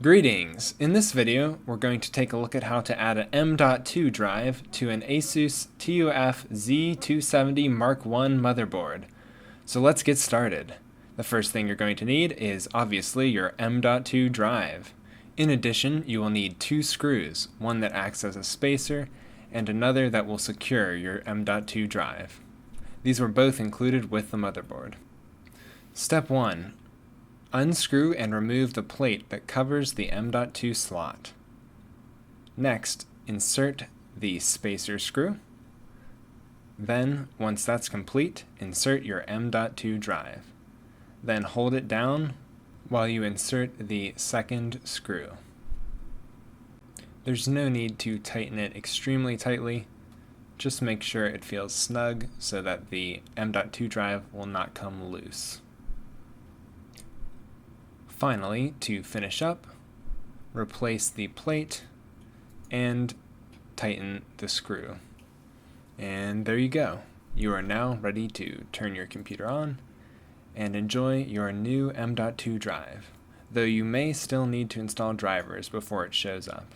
Greetings! In this video, we're going to take a look at how to add an M.2 drive to an ASUS TUF Z270 Mark I motherboard. So let's get started. The first thing you're going to need is obviously your M.2 drive. In addition, you will need two screws, one that acts as a spacer and another that will secure your M.2 drive. These were both included with the motherboard. Step 1. Unscrew and remove the plate that covers the M.2 slot. Next, insert the spacer screw. Then, once that's complete, insert your M.2 drive. Then hold it down while you insert the second screw. There's no need to tighten it extremely tightly. Just make sure it feels snug so that the M.2 drive will not come loose. Finally, to finish up, replace the plate and tighten the screw. And there you go. You are now ready to turn your computer on and enjoy your new M.2 drive, though you may still need to install drivers before it shows up.